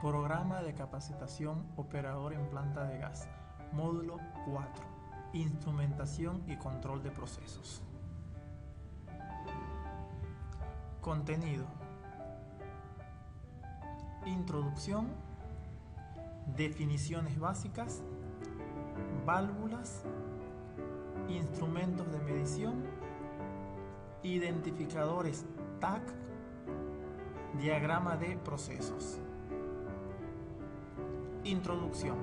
Programa de capacitación operador en planta de gas. Módulo 4. Instrumentación y control de procesos. Contenido. Introducción. Definiciones básicas. Válvulas. Instrumentos de medición. Identificadores TAC. Diagrama de procesos. Introducción.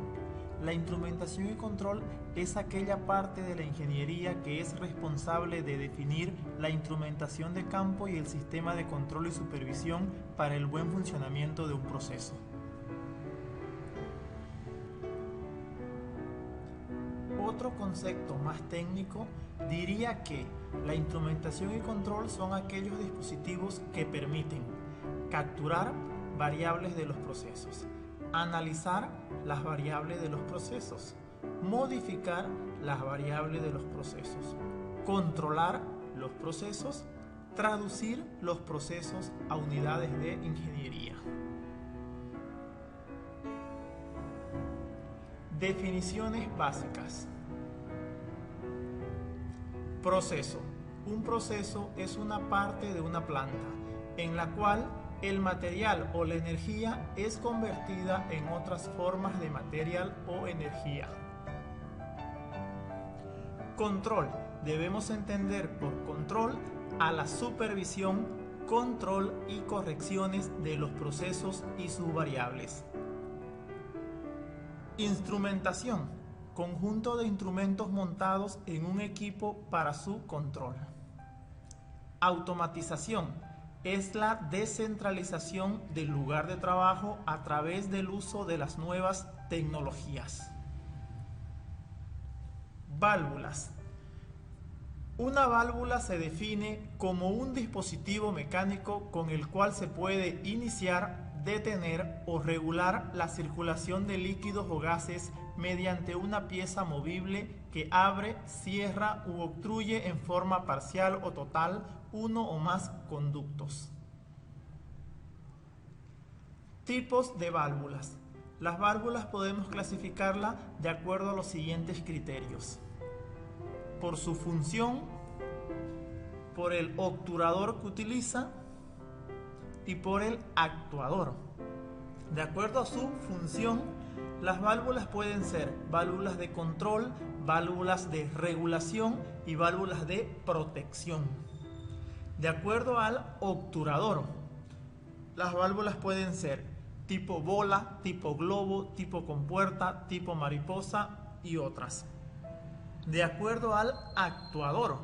La instrumentación y control es aquella parte de la ingeniería que es responsable de definir la instrumentación de campo y el sistema de control y supervisión para el buen funcionamiento de un proceso. Otro concepto más técnico diría que la instrumentación y control son aquellos dispositivos que permiten capturar variables de los procesos, analizar las variables de los procesos, modificar las variables de los procesos, controlar los procesos, traducir los procesos a unidades de ingeniería. Definiciones básicas. Proceso. Un proceso es una parte de una planta en la cual el material o la energía es convertida en otras formas de material o energía. Control. Debemos entender por control a la supervisión, control y correcciones de los procesos y sus variables. Instrumentación. Conjunto de instrumentos montados en un equipo para su control. Automatización. Es la descentralización del lugar de trabajo a través del uso de las nuevas tecnologías. Válvulas. Una válvula se define como un dispositivo mecánico con el cual se puede iniciar, detener o regular la circulación de líquidos o gases mediante una pieza movible que abre, cierra u obstruye en forma parcial o total uno o más conductos. Tipos de válvulas. Las válvulas podemos clasificarlas de acuerdo a los siguientes criterios: por su función, por el obturador que utiliza y por el actuador. De acuerdo a su función, las válvulas pueden ser válvulas de control, válvulas de regulación y válvulas de protección. De acuerdo al obturador, las válvulas pueden ser tipo bola, tipo globo, tipo compuerta, tipo mariposa y otras. De acuerdo al actuador,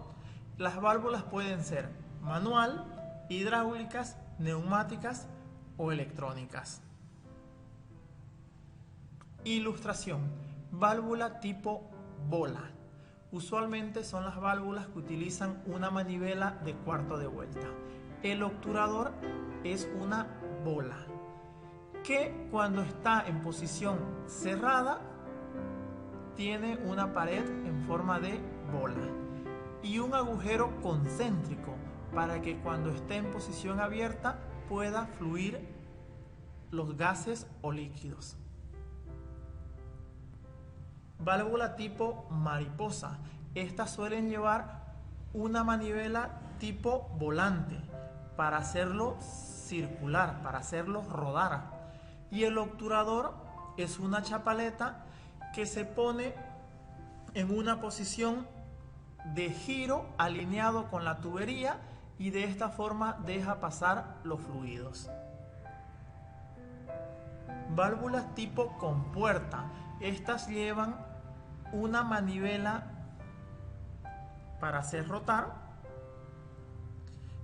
las válvulas pueden ser manual, hidráulicas, neumáticas o electrónicas. Ilustración. Válvula tipo bola. Usualmente son las válvulas que utilizan una manivela de cuarto de vuelta. El obturador es una bola que cuando está en posición cerrada tiene una pared en forma de bola y un agujero concéntrico para que cuando esté en posición abierta pueda fluir los gases o líquidos. Válvula tipo mariposa. Estas suelen llevar una manivela tipo volante para hacerlo circular, para hacerlo rodar. Y el obturador es una chapaleta que se pone en una posición de giro alineado con la tubería y de esta forma deja pasar los fluidos. Válvulas tipo compuerta. Estas llevan una manivela para hacer rotar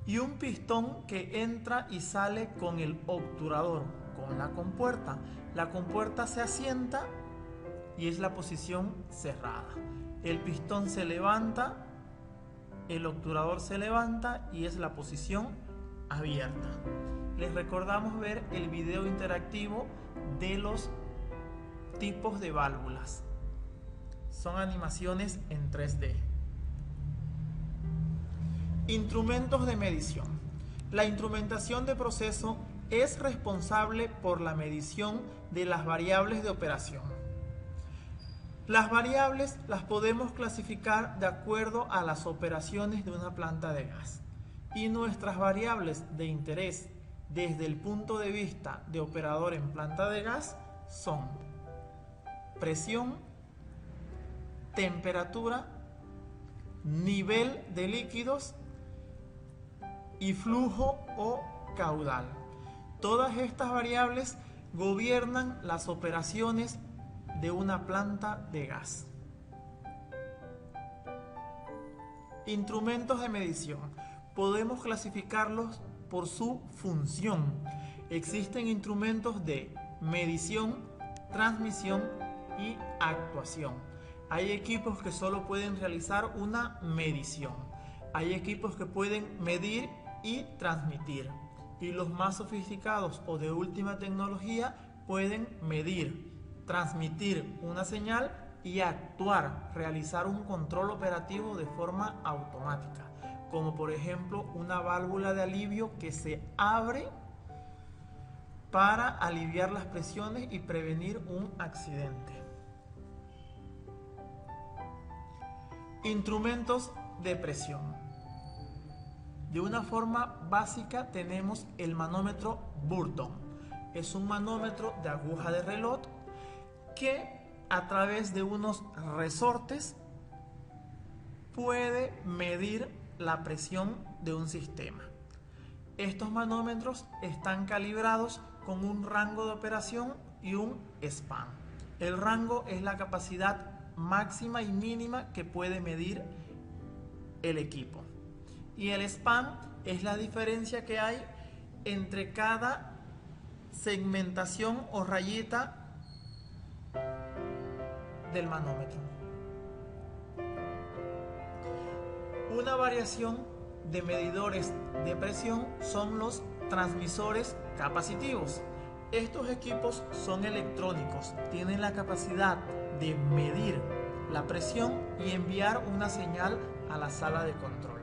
y un pistón que entra y sale con el obturador, con la compuerta. La compuerta se asienta y es la posición cerrada. El pistón se levanta, el obturador se levanta y es la posición abierta. Les recordamos ver el video interactivo de los tipos de válvulas. Son animaciones en 3D. Instrumentos de medición. La instrumentación de proceso es responsable por la medición de las variables de operación. Las variables las podemos clasificar de acuerdo a las operaciones de una planta de gas. Y nuestras variables de interés desde el punto de vista de operador en planta de gas son presión, temperatura, nivel de líquidos y flujo o caudal. Todas estas variables gobiernan las operaciones de una planta de gas. Instrumentos de medición. Podemos clasificarlos por su función. Existen instrumentos de medición, transmisión y actuación. Hay equipos que solo pueden realizar una medición. Hay equipos que pueden medir y transmitir. Y los más sofisticados o de última tecnología pueden medir, transmitir una señal y actuar, realizar un control operativo de forma automática, como por ejemplo una válvula de alivio que se abre para aliviar las presiones y prevenir un accidente. Instrumentos de presión. De una forma básica tenemos el manómetro Burton. Es un manómetro de aguja de reloj que a través de unos resortes puede medir la presión de un sistema. Estos manómetros están calibrados con un rango de operación y un span. El rango es la capacidad máxima y mínima que puede medir el equipo. Y el span es la diferencia que hay entre cada segmentación o rayita del manómetro. Una variación de medidores de presión son los transmisores capacitivos. Estos equipos son electrónicos, tienen la capacidad de medir la presión y enviar una señal a la sala de control.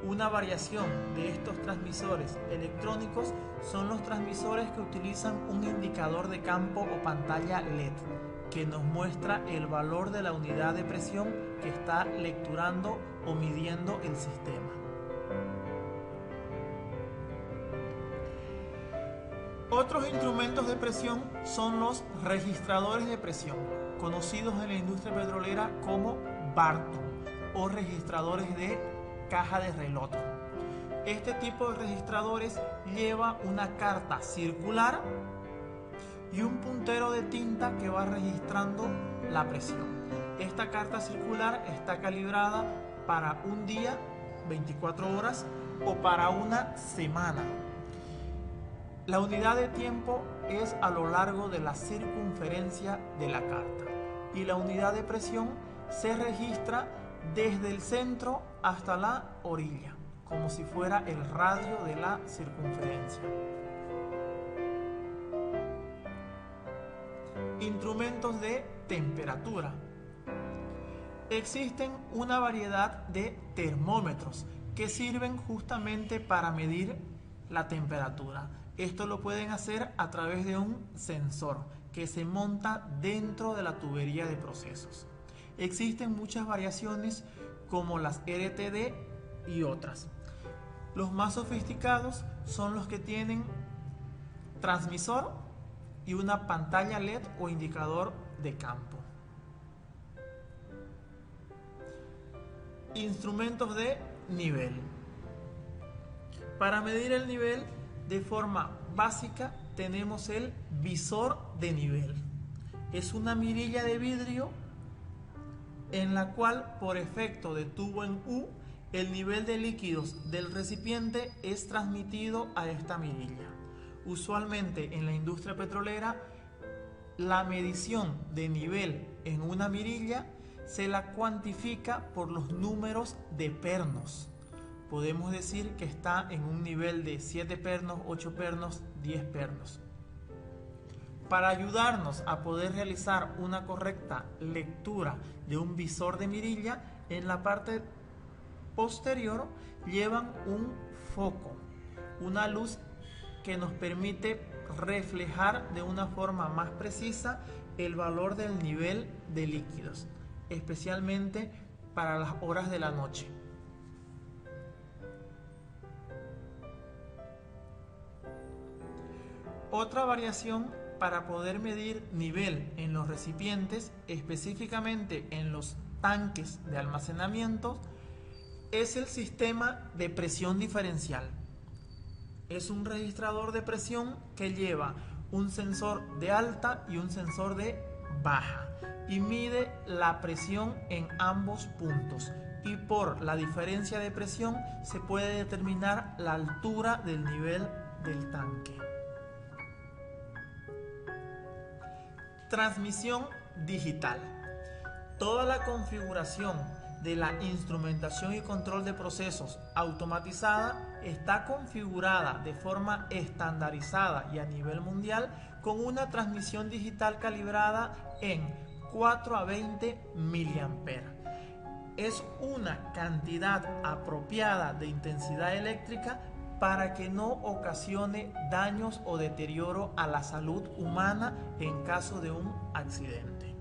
Una variación de estos transmisores electrónicos son los transmisores que utilizan un indicador de campo o pantalla LED que nos muestra el valor de la unidad de presión que está lecturando o midiendo el sistema. Otros instrumentos de presión son los registradores de presión, conocidos en la industria petrolera como Barton o registradores de caja de reloj. Este tipo de registradores lleva una carta circular y un puntero de tinta que va registrando la presión. Esta carta circular está calibrada para un día, 24 horas o para una semana. La unidad de tiempo es a lo largo de la circunferencia de la carta y la unidad de presión se registra desde el centro hasta la orilla, como si fuera el radio de la circunferencia. Instrumentos de temperatura. Existen una variedad de termómetros que sirven justamente para medir la temperatura. Esto lo pueden hacer a través de un sensor que se monta dentro de la tubería de procesos. Existen muchas variaciones como las RTD y otras. Los más sofisticados son los que tienen transmisor y una pantalla LED o indicador de campo. Instrumentos de nivel. Para medir el nivel de forma básica tenemos el visor de nivel. Es una mirilla de vidrio en la cual por efecto de tubo en U el nivel de líquidos del recipiente es transmitido a esta mirilla. Usualmente en la industria petrolera la medición de nivel en una mirilla se la cuantifica por los números de pernos. Podemos decir que está en un nivel de 7 pernos, 8 pernos, 10 pernos. Para ayudarnos a poder realizar una correcta lectura de un visor de mirilla, en la parte posterior llevan un foco, una luz que nos permite reflejar de una forma más precisa el valor del nivel de líquidos, especialmente para las horas de la noche. Otra variación para poder medir nivel en los recipientes, específicamente en los tanques de almacenamiento, es el sistema de presión diferencial. Es un registrador de presión que lleva un sensor de alta y un sensor de baja y mide la presión en ambos puntos, y por la diferencia de presión se puede determinar la altura del nivel del tanque. Transmisión digital. Toda la configuración de la instrumentación y control de procesos automatizada está configurada de forma estandarizada y a nivel mundial con una transmisión digital calibrada en 4 a 20 mA. Es una cantidad apropiada de intensidad eléctrica para que no ocasione daños o deterioro a la salud humana en caso de un accidente.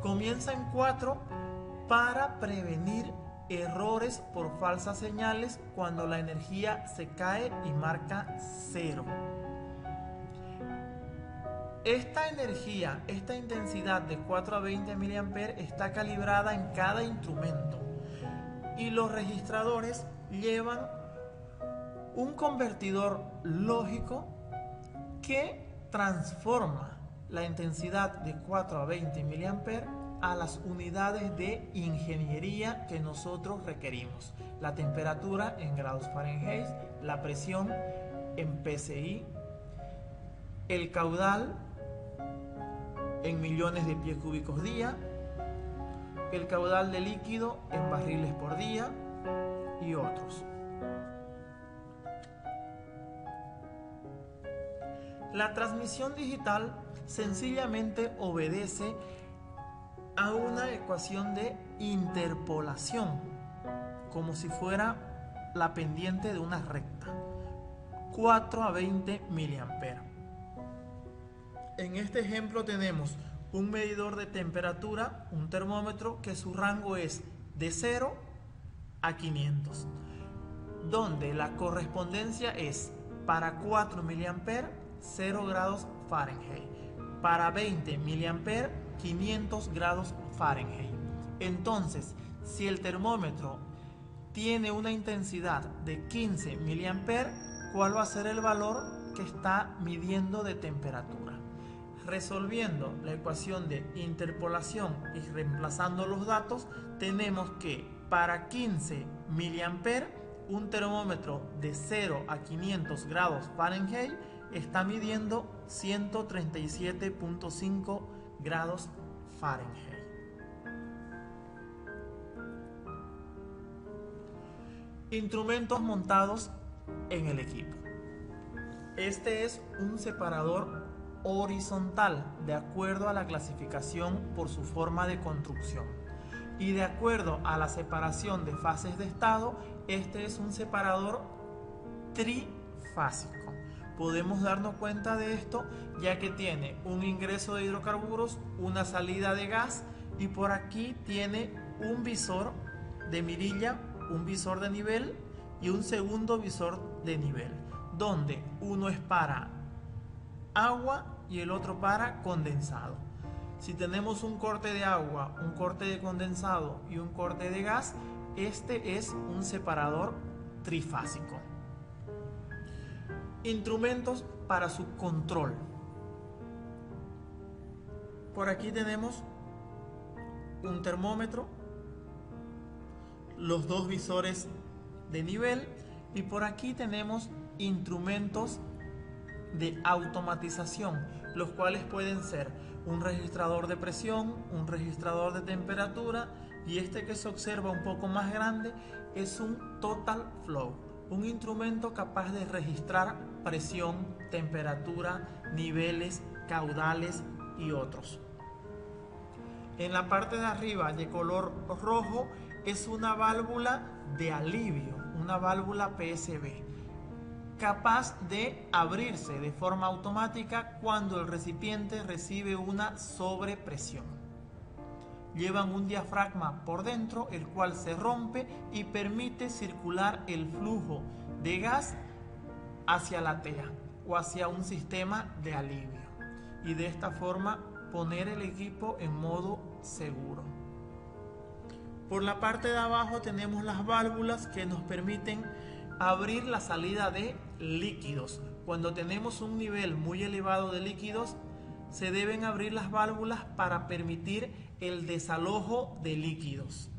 Comienza en 4 para prevenir errores por falsas señales cuando la energía se cae y marca 0. Esta energía, esta intensidad de 4 a 20 mA está calibrada en cada instrumento, y los registradores llevan un convertidor lógico que transforma la intensidad de 4 a 20 mA a las unidades de ingeniería que nosotros requerimos: la temperatura en grados Fahrenheit, la presión en PSI, el caudal en millones de pies cúbicos día, el caudal de líquido en barriles por día y otros. La transmisión digital sencillamente obedece a una ecuación de interpolación, como si fuera la pendiente de una recta: 4 a 20 mA. En este ejemplo tenemos un medidor de temperatura, un termómetro, que su rango es de 0 a 500, donde la correspondencia es para 4 mA 0 grados Fahrenheit, para 20 mA 500 grados Fahrenheit. Entonces, si el termómetro tiene una intensidad de 15 mA, ¿cuál va a ser el valor que está midiendo de temperatura? Resolviendo la ecuación de interpolación y reemplazando los datos, tenemos que para 15 mA un termómetro de 0 a 500 grados Fahrenheit está midiendo 137.5 grados Fahrenheit. Instrumentos montados en el equipo. Este es un separador horizontal de acuerdo a la clasificación por su forma de construcción, y de acuerdo a la separación de fases de estado, este es un separador trifásico. Podemos darnos cuenta de esto ya que tiene un ingreso de hidrocarburos, una salida de gas, y por aquí tiene un visor de mirilla, un visor de nivel y un segundo visor de nivel, donde uno es para agua y el otro para condensado. Si tenemos un corte de agua, un corte de condensado y un corte de gas, este es un separador trifásico. Instrumentos para su control. Por aquí tenemos un termómetro, los dos visores de nivel, y por aquí tenemos instrumentos de automatización, los cuales pueden ser un registrador de presión, un registrador de temperatura, y este que se observa un poco más grande es un Total Flow, un instrumento capaz de registrar presión, temperatura, niveles, caudales y otros. En la parte de arriba, de color rojo, es una válvula de alivio, una válvula PSB. capaz de abrirse de forma automática cuando el recipiente recibe una sobrepresión. Llevan un diafragma por dentro, el cual se rompe y permite circular el flujo de gas hacia la TEA o hacia un sistema de alivio, y de esta forma poner el equipo en modo seguro. Por la parte de abajo tenemos las válvulas que nos permiten abrir la salida de líquidos. Cuando tenemos un nivel muy elevado de líquidos, se deben abrir las válvulas para permitir el desalojo de líquidos.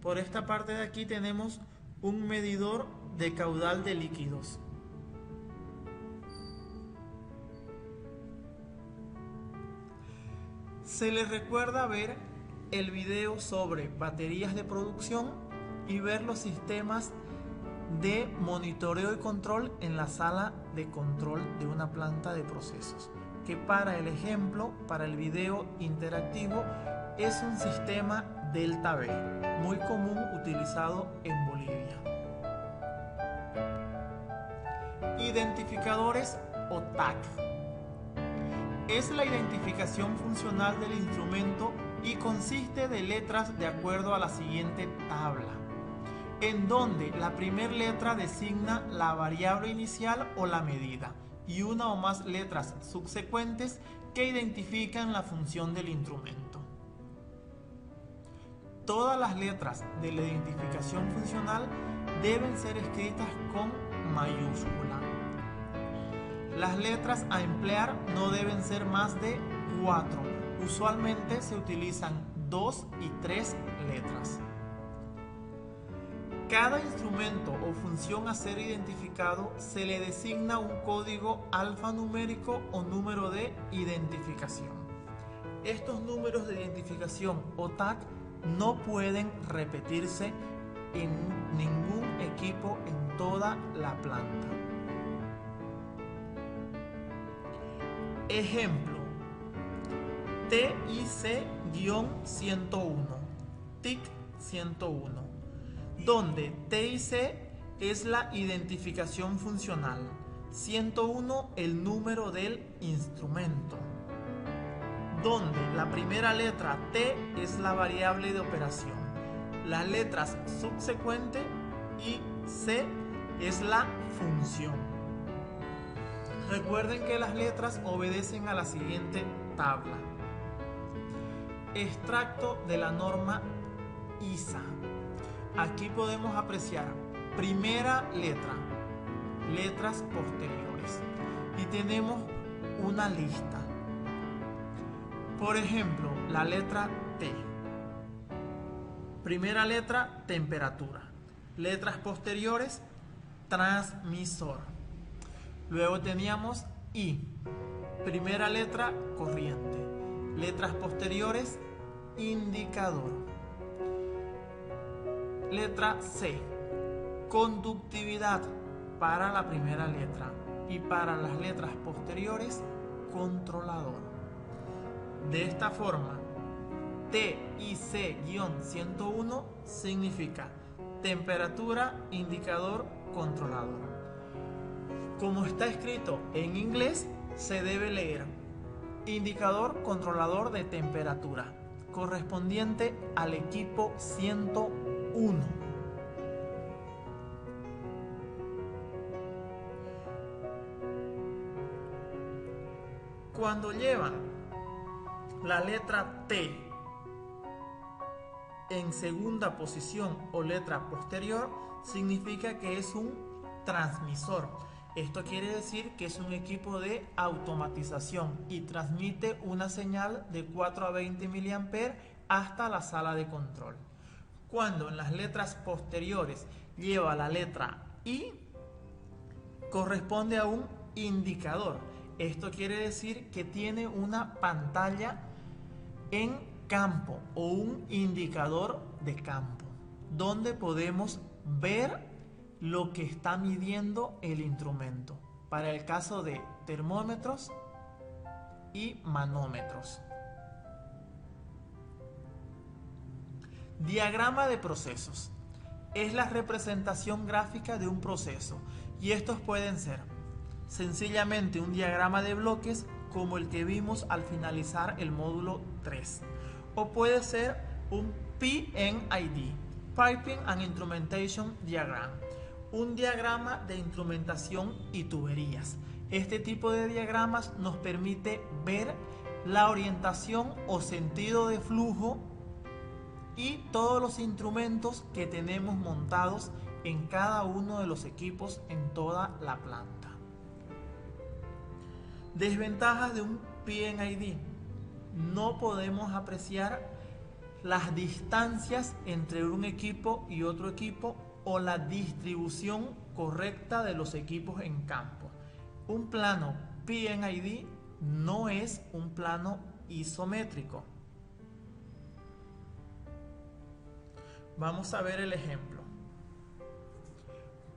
Por esta parte de aquí tenemos un medidor de caudal de líquidos. Se les recuerda ver el video sobre baterías de producción y ver los sistemas de monitoreo y control en la sala de control de una planta de procesos, que para el ejemplo, para el video interactivo, es un sistema Delta V, muy común utilizado en Bolivia. Identificadores o TAC. Es la identificación funcional del instrumento y consiste de letras de acuerdo a la siguiente tabla, en donde la primera letra designa la variable inicial o la medida y una o más letras subsecuentes que identifican la función del instrumento. Todas las letras de la identificación funcional deben ser escritas con mayúscula. Las letras a emplear no deben ser más de 4. Usualmente se utilizan 2 y 3 letras. Cada instrumento o función a ser identificado se le designa un código alfanumérico o número de identificación. Estos números de identificación o TAC no pueden repetirse en ningún equipo en toda la planta. Ejemplo: TIC-101, TIC 101, donde TIC es la identificación funcional, 101 el número del instrumento, donde la primera letra T es la variable de operación, las letras subsecuentes y C es la función. Recuerden que las letras obedecen a la siguiente tabla. Extracto de la norma ISA. Aquí podemos apreciar primera letra, letras posteriores, y tenemos una lista. Por ejemplo, la letra T. Primera letra, temperatura. Letras posteriores, transmisor. Luego teníamos I. Primera letra, corriente. Letras posteriores, indicador. Letra C. Conductividad para la primera letra y para las letras posteriores, controlador. De esta forma, TIC-101 significa temperatura, indicador, controlador. Como está escrito en inglés, se debe leer indicador controlador de temperatura, correspondiente al equipo 101. Cuando llevan la letra T en segunda posición o letra posterior, significa que es un transmisor. Esto quiere decir que es un equipo de automatización y transmite una señal de 4 a 20 mA hasta la sala de control. Cuando en las letras posteriores lleva la letra I, corresponde a un indicador. Esto quiere decir que tiene una pantalla en campo o un indicador de campo, donde podemos ver lo que está midiendo el instrumento, para el caso de termómetros y manómetros. Diagrama de procesos. Es la representación gráfica de un proceso Y estos pueden ser sencillamente un diagrama de bloques como el que vimos al finalizar el módulo 3. O puede ser un PNID, Piping and Instrumentation Diagram, un diagrama de instrumentación y tuberías. Este tipo de diagramas nos permite ver la orientación o sentido de flujo y todos los instrumentos que tenemos montados en cada uno de los equipos en toda la planta. Desventajas de un PNID. No podemos apreciar las distancias entre un equipo y otro equipo o la distribución correcta de los equipos en campo. Un plano PNID no es un plano isométrico. Vamos a ver el ejemplo.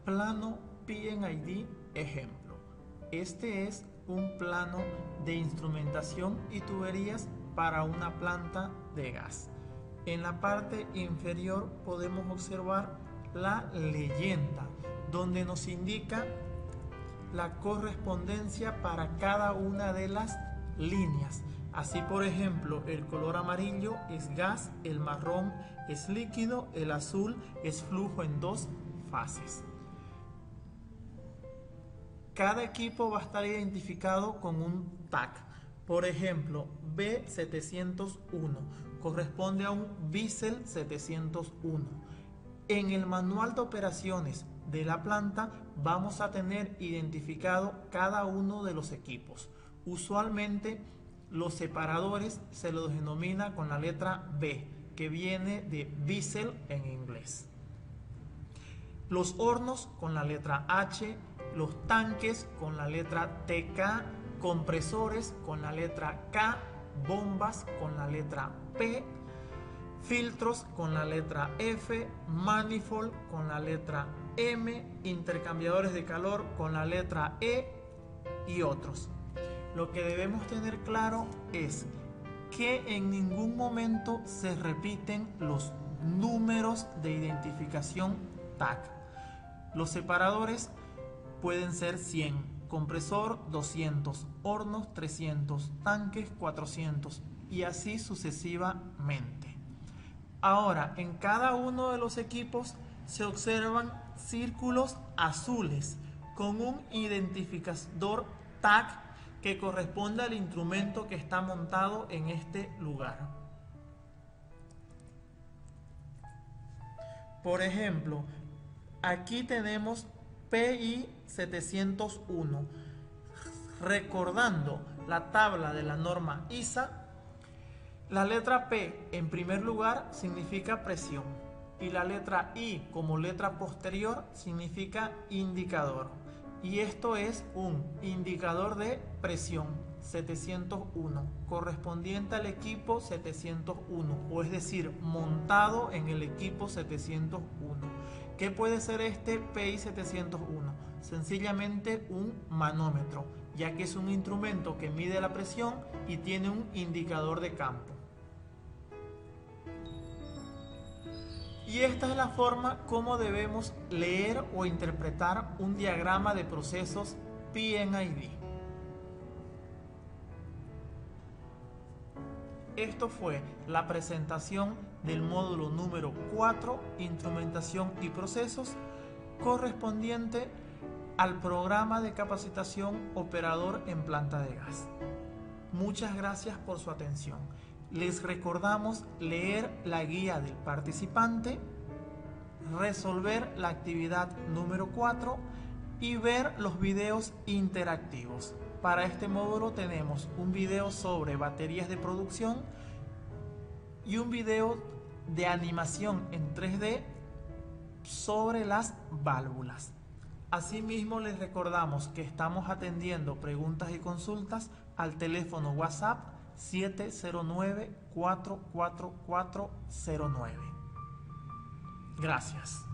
Plano PNID ejemplo. Este es un plano de instrumentación y tuberías para una planta de gas. En la parte inferior podemos observar la leyenda, donde nos indica la correspondencia para cada una de las líneas. Así, por ejemplo, el color amarillo es gas, el marrón es líquido, el azul es flujo en 2 fases. Cada equipo va a estar identificado con un tag. Por ejemplo, B701 corresponde a un Bissell 701. En el manual de operaciones de la planta vamos a tener identificado cada uno de los equipos. Usualmente los separadores se los denomina con la letra B, que viene de Bissell en inglés. Los hornos con la letra H, los tanques con la letra TK, compresores con la letra K, bombas con la letra P, filtros con la letra F, manifold con la letra M, intercambiadores de calor con la letra E y otros. Lo que debemos tener claro es que en ningún momento se repiten los números de identificación TAC. Los separadores pueden ser 100, compresor 200, hornos 300, tanques 400 y así sucesivamente. Ahora, en cada uno de los equipos se observan círculos azules con un identificador TAC que corresponde al instrumento que está montado en este lugar. Por ejemplo, aquí tenemos PI 701. Recordando la tabla de la norma ISA, la letra P en primer lugar significa presión y la letra I como letra posterior significa indicador. Y esto es un indicador de presión 701 correspondiente al equipo 701, o es decir, montado en el equipo 701. ¿Qué puede ser este PI 701? Sencillamente un manómetro, ya que es un instrumento que mide la presión y tiene un indicador de campo. Y esta es la forma como debemos leer o interpretar un diagrama de procesos PNID. Esto fue la presentación del módulo número 4, Instrumentación y Procesos, correspondiente al programa de capacitación Operador en Planta de Gas. Muchas gracias por su atención. Les recordamos leer la guía del participante, resolver la actividad número 4 y ver los videos interactivos. Para este módulo tenemos un video sobre baterías de producción y un video de animación en 3D sobre las válvulas. Asimismo, les recordamos que estamos atendiendo preguntas y consultas al teléfono WhatsApp 709-44409. Gracias.